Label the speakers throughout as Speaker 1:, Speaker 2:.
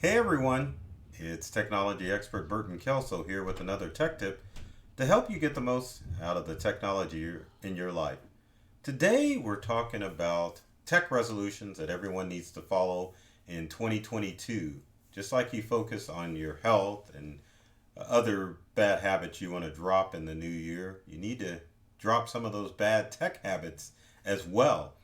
Speaker 1: Hey everyone, it's technology expert Burton Kelso here with another tech tip to help you get the most out of the technology in your life. Today we're talking about tech resolutions that everyone needs to follow in 2022. Just like you focus on your health and other bad habits you want to drop in the new year, you need to drop some of those bad tech habits as well.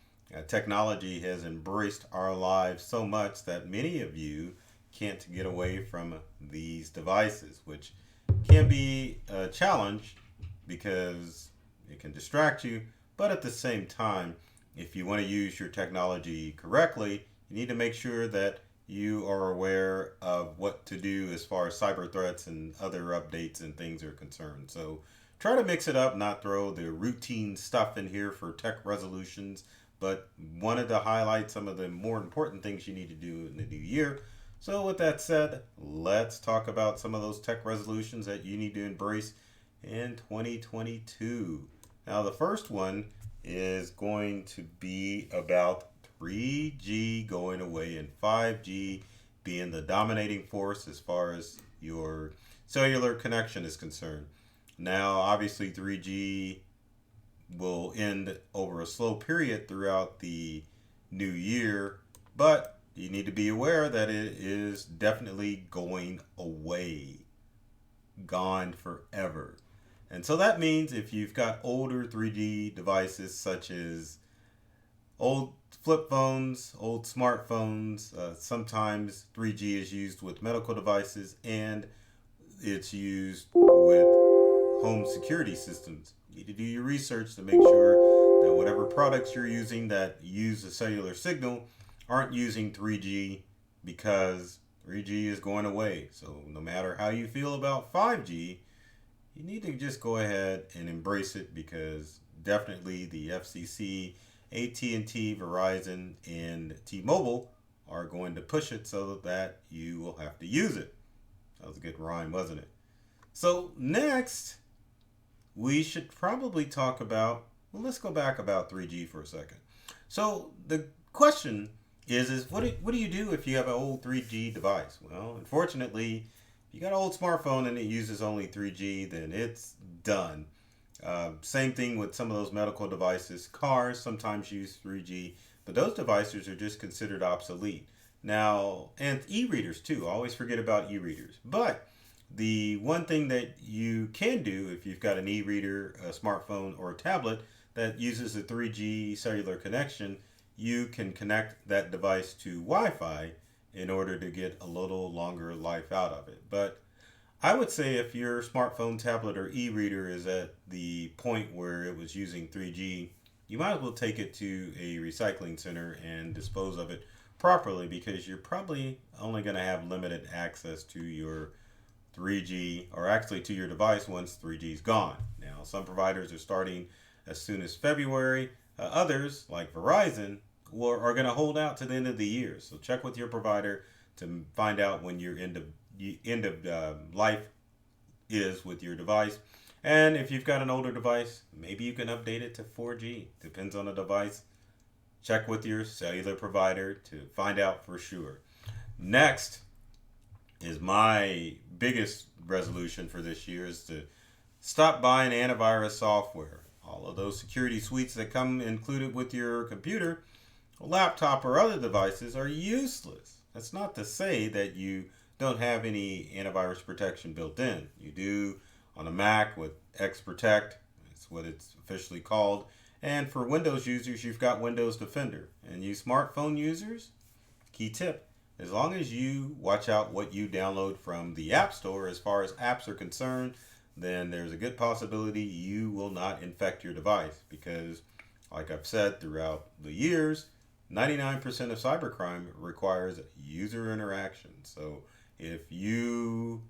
Speaker 1: Technology has embraced our lives so much that many of you can't get away from these devices, which can be a challenge because it can distract you. But at the same time, if you want to use your technology correctly, you need to make sure that you are aware of what to do as far as cyber threats and other updates and things are concerned. So try to mix it up, not throw the routine stuff in here for tech resolutions, but wanted to highlight some of the more important things you need to do in the new year. So, with that said, let's talk about some of those tech resolutions that you need to embrace in 2022. Now, the first one is going to be about 3G going away and 5G being the dominating force as far as your cellular connection is concerned. Now, obviously, 3G will end over a slow period throughout the new year, but you need to be aware that it is definitely going away, gone forever. And so that means if you've got older 3G devices such as old flip phones, old smartphones, sometimes 3G is used with medical devices and it's used with home security systems. You need to do your research to make sure that whatever products you're using that use a cellular signal aren't using 3G, because 3G is going away. So no matter how you feel about 5G, you need to just go ahead and embrace it, because definitely the FCC, AT&T, Verizon, and T-Mobile are going to push it so that you will have to use it. That was a good rhyme, wasn't it? So next, we should probably talk about, well, let's go back about 3G for a second. So the question is what do you do if you have an old 3G device? Well, unfortunately, if you got an old smartphone and it uses only 3G, then it's done. Same thing with some of those medical devices. Cars sometimes use 3G, but those devices are just considered obsolete. Now, and e-readers too. I always forget about e-readers. But the one thing that you can do if you've got an e-reader, a smartphone, or a tablet that uses a 3G cellular connection, you can connect that device to Wi-Fi in order to get a little longer life out of it. But I would say if your smartphone, tablet, or e-reader is at the point where it was using 3G, you might as well take it to a recycling center and dispose of it properly, because you're probably only going to have limited access to your 3G, or actually to your device, once 3G is gone. Now, some providers are starting as soon as February. Others, like Verizon, are going to hold out to the end of the year. So check with your provider to find out when your end of life is with your device. And if you've got an older device, maybe you can update it to 4G. Depends on the device. Check with your cellular provider to find out for sure. Next is my biggest resolution for this year, is to stop buying antivirus software. All of those security suites that come included with your computer, laptop, or other devices are useless. That's not to say that you don't have any antivirus protection built in. You do on a Mac with XProtect. That's what it's officially called. And for Windows users, you've got Windows Defender. And you smartphone users, key tip, as long as you watch out what you download from the App Store as far as apps are concerned, then there's a good possibility you will not infect your device, because, like I've said throughout the years, 99% of cybercrime requires user interaction. So if you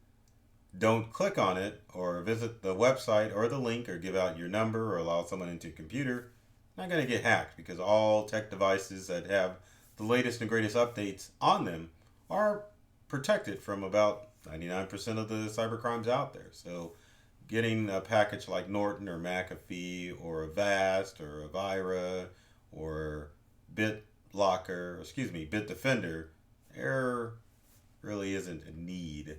Speaker 1: don't click on it or visit the website or the link or give out your number or allow someone into your computer, you're not going to get hacked, because all tech devices that have the latest and greatest updates on them are protected from about 99% of the cybercrimes out there. So getting a package like Norton or McAfee or Avast or Avira or BitLocker, Bitdefender, they're really isn't a need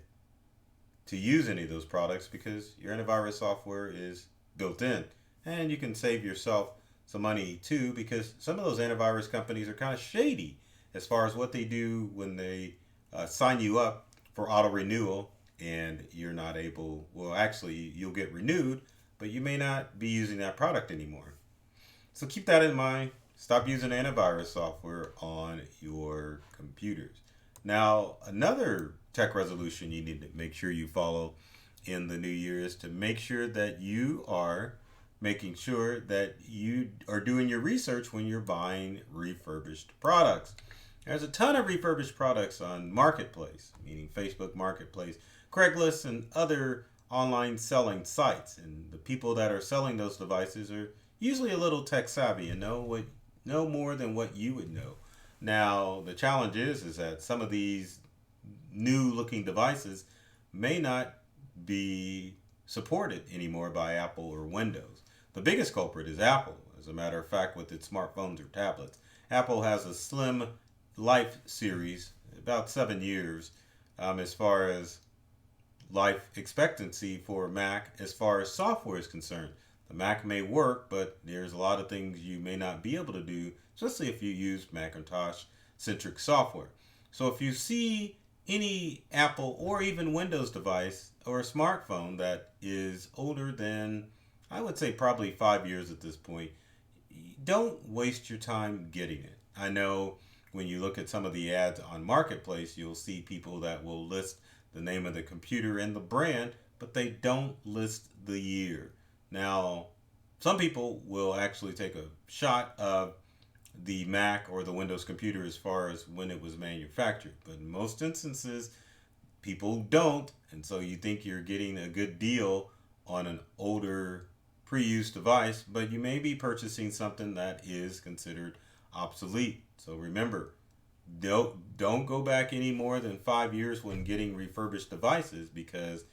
Speaker 1: to use any of those products because your antivirus software is built in. And you can save yourself some money too because some of those antivirus companies are kind of shady as far as what they do when they sign you up for auto renewal and you're not able, well, actually, you'll get renewed, but you may not be using that product anymore. So keep that in mind. Stop using antivirus software on your computers. Now, another tech resolution you need to make sure you follow in the new year is to make sure that you are making sure that you are doing your research when you're buying refurbished products. There's a ton of refurbished products on Marketplace, meaning Facebook Marketplace, Craigslist, and other online selling sites. And the people that are selling those devices are usually a little tech savvy and know more than what you would know. Now, the challenge is that some of these new looking devices may not be supported anymore by Apple or Windows. The biggest culprit is Apple, as a matter of fact, with its smartphones or tablets. Apple has a slim life series, about 7 years, as far as life expectancy for a Mac as far as software is concerned. The Mac may work, but there's a lot of things you may not be able to do, especially if you use Macintosh-centric software. So if you see any Apple or even Windows device or a smartphone that is older than, I would say probably 5 years at this point, don't waste your time getting it. I know when you look at some of the ads on Marketplace, you'll see people that will list the name of the computer and the brand, but they don't list the year. Now, some people will actually take a shot of the Mac or the Windows computer as far as when it was manufactured, but in most instances, people don't, and so you think you're getting a good deal on an older pre-used device, but you may be purchasing something that is considered obsolete. So remember, don't go back any more than 5 years when getting refurbished devices because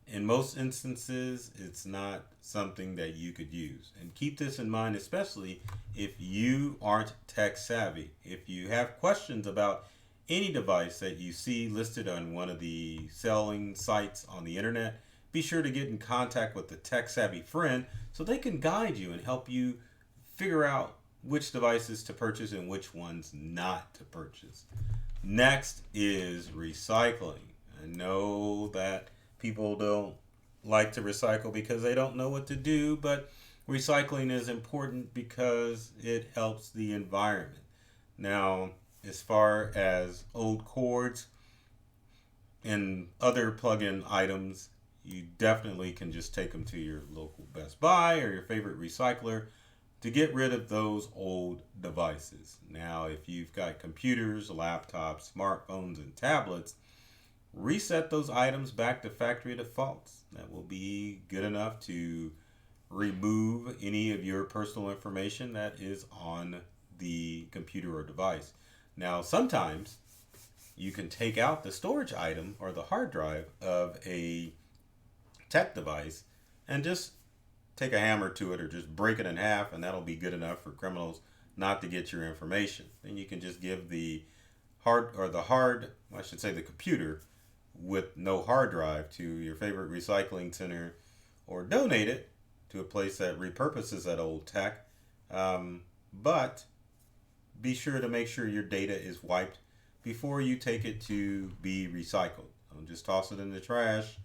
Speaker 1: in most instances it's not something that you could use. And keep this in mind, especially if you aren't tech savvy. If you have questions about any device that you see listed on one of the selling sites on the internet, be sure to get in contact with a tech savvy friend so they can guide you and help you figure out which devices to purchase and which ones not to purchase. Next is recycling. I know that people don't like to recycle because they don't know what to do, but recycling is important because it helps the environment. Now, as far as old cords and other plug-in items, you definitely can just take them to your local Best Buy or your favorite recycler to get rid of those old devices. Now, if you've got computers, laptops, smartphones, and tablets, reset those items back to factory defaults. That will be good enough to remove any of your personal information that is on the computer or device. Now, sometimes you can take out the storage item or the hard drive of a tech device and just take a hammer to it or just break it in half, and that'll be good enough for criminals not to get your information. Then you can just give the the computer with no hard drive to your favorite recycling center or donate it to a place that repurposes that old tech. But be sure to make sure your data is wiped before you take it to be recycled. Don't just toss it in the trash.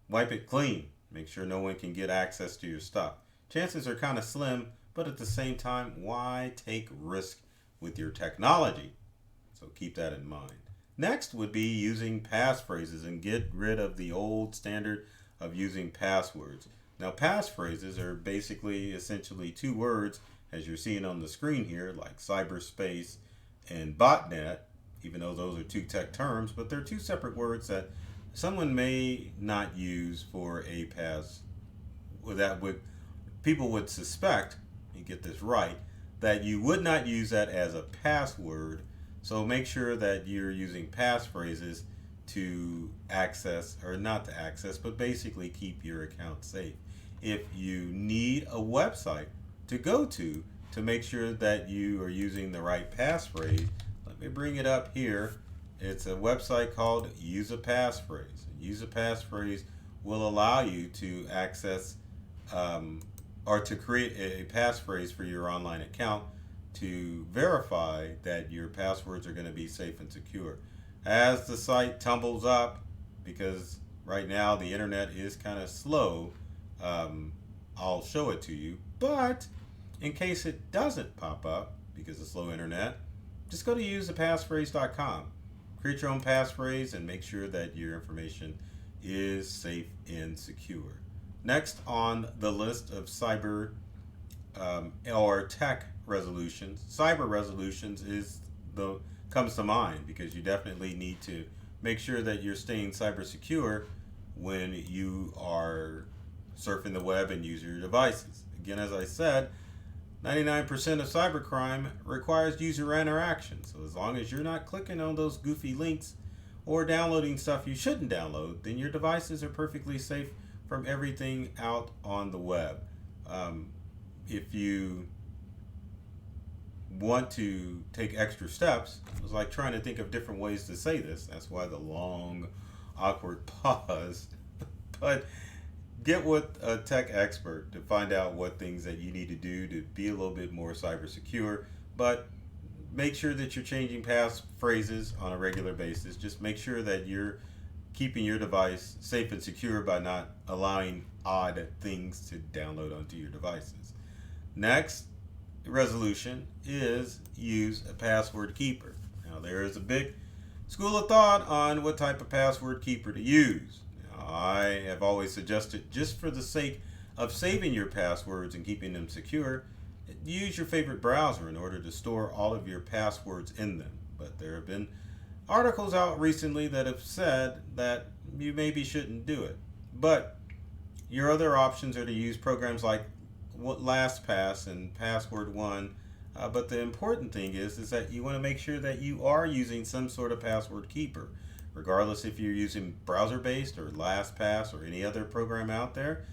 Speaker 1: Wipe it clean. Make sure no one can get access to your stuff. Chances are kind of slim, but at the same time, why take risk with your technology? So keep that in mind. Next would be using passphrases and get rid of the old standard of using passwords. Now, passphrases are basically essentially two words, as you're seeing on the screen here, like cyberspace and botnet, even though those are two tech terms, but they're two separate words that someone may not use for a people would suspect, you get this right, that you would not use that as a password. So make sure that you're using passphrases to access, or not to access, but basically keep your account safe. If you need a website to go to make sure that you are using the right passphrase, let me bring it up here It's a website called Use a Passphrase. Use a Passphrase will allow you to access um, or to create a passphrase for your online account to verify that your passwords are going to be safe and secure. As the site tumbles up, because right now the internet is kind of slow, um, I'll show it to you. But in case it doesn't pop up because of slow internet, just go to usethepassphrase.com. Create your own passphrase and make sure that your information is safe and secure. Next on the list of cyber or tech resolutions, cyber resolutions is the comes to mind because you definitely need to make sure that you're staying cyber secure when you are surfing the web and use your devices. Again, as I said, 99% of cybercrime requires user interaction. So as long as you're not clicking on those goofy links or downloading stuff you shouldn't download, then your devices are perfectly safe from everything out on the web. If you want to take extra steps, it was like trying to think of different ways to say this. That's why the long, awkward pause. But get with a tech expert to find out what things that you need to do to be a little bit more cyber secure. But make sure that you're changing passphrases on a regular basis. Just make sure that you're keeping your device safe and secure by not allowing odd things to download onto your devices. Next resolution is use a password keeper. Now there is a big school of thought on what type of password keeper to use. Now, I have always suggested, just for the sake of saving your passwords and keeping them secure, use your favorite browser in order to store all of your passwords in them. But there have been articles out recently that have said that you maybe shouldn't do it. But your other options are to use programs like LastPass and Password One. But the important thing is that you want to make sure that you are using some sort of password keeper, regardless if you're using browser-based or LastPass or any other program out there.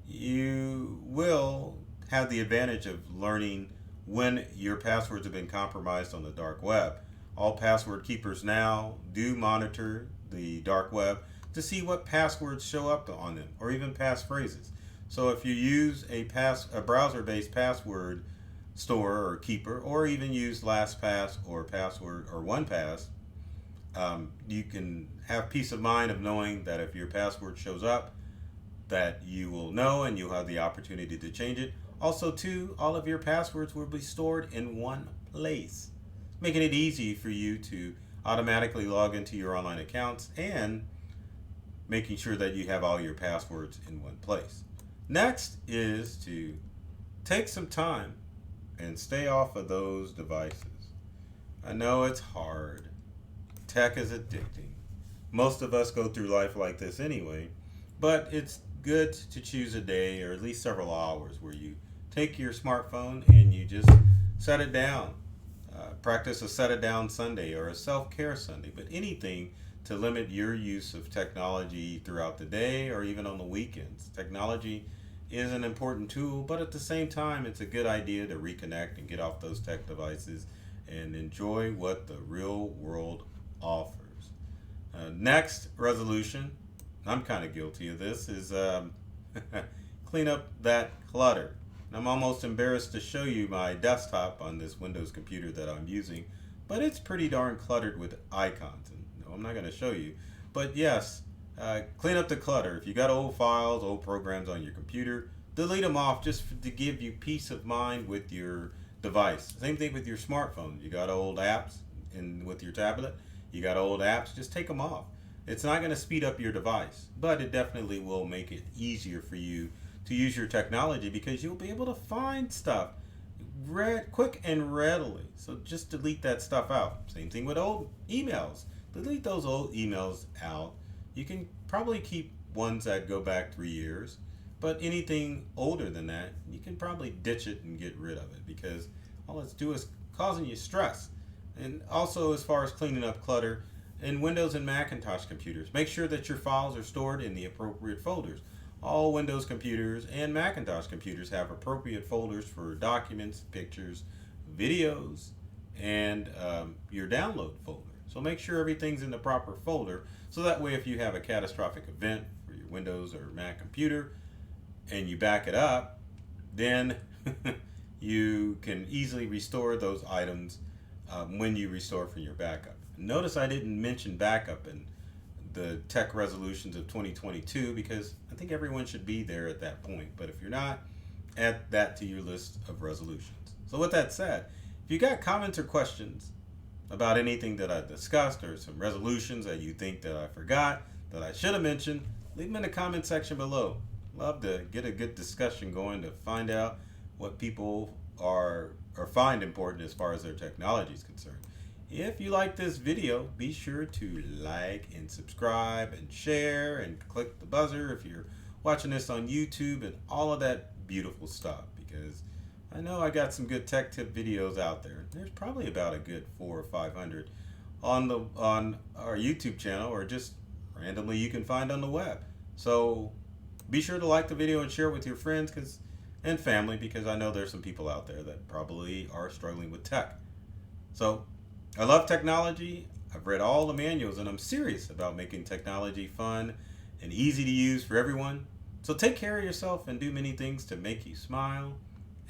Speaker 1: You will have the advantage of learning when your passwords have been compromised on the dark web. All password keepers now do monitor the dark web to see what passwords show up on them, or even passphrases. So if you use a browser-based password store or keeper, or even use LastPass or Password or OnePass, you can have peace of mind of knowing that if your password shows up, that you will know and you'll have the opportunity to change it. Also, too, all of your passwords will be stored in one place, making it easy for you to automatically log into your online accounts and making sure that you have all your passwords in one place. Next is to take some time and stay off of those devices. I know it's hard. Tech is addicting. Most of us go through life like this anyway, but it's good to choose a day or at least several hours where you take your smartphone and you just set it down. Practice a set it down Sunday or a self-care Sunday, but anything to limit your use of technology throughout the day or even on the weekends. Technology is an important tool, but at the same time, it's a good idea to reconnect and get off those tech devices and enjoy what the real world offers. Next resolution, I'm kind of guilty of this, is clean up that clutter. I'm almost embarrassed to show you my desktop on this Windows computer that I'm using, but it's pretty darn cluttered with icons. And no, I'm not going to show you, but yes, clean up the clutter. If you got old files, old programs on your computer, delete them off just to give you peace of mind with your device. Same thing with your smartphone. You got old apps, and with your tablet, you got old apps, just take them off. It's not going to speed up your device, but it definitely will make it easier for you to use your technology because you'll be able to find stuff quick and readily. So just delete that stuff out. Same thing with old emails. Delete those old emails out. You can probably keep ones that go back 3 years, but anything older than that, you can probably ditch it and get rid of it because all it's doing is causing you stress. And also, as far as cleaning up clutter, in Windows and Macintosh computers, make sure that your files are stored in the appropriate folders. All Windows computers and Macintosh computers have appropriate folders for documents, pictures, videos, and your download folders. So make sure everything's in the proper folder, so that way if you have a catastrophic event for your Windows or Mac computer and you back it up, then you can easily restore those items when you restore from your backup. Notice I didn't mention backup in the tech resolutions of 2022 because I think everyone should be there at that point. But if you're not, add that to your list of resolutions. So with that said, if you got comments or questions about anything that I discussed or some resolutions that you think that I forgot, that I should have mentioned, leave them in the comment section below. Love to get a good discussion going to find out what people are or find important as far as their technology is concerned. If you like this video, be sure to like and subscribe and share and click the buzzer if you're watching this on YouTube and all of that beautiful stuff, because I know I got some good tech tip videos out there. There's probably about a good 400 or 500 on our YouTube channel, or just randomly you can find on the web. So be sure to like the video and share it with your friends and family, because I know there's some people out there that probably are struggling with tech. So I love technology. I've read all the manuals and I'm serious about making technology fun and easy to use for everyone. So take care of yourself and do many things to make you smile.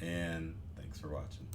Speaker 1: And thanks for watching.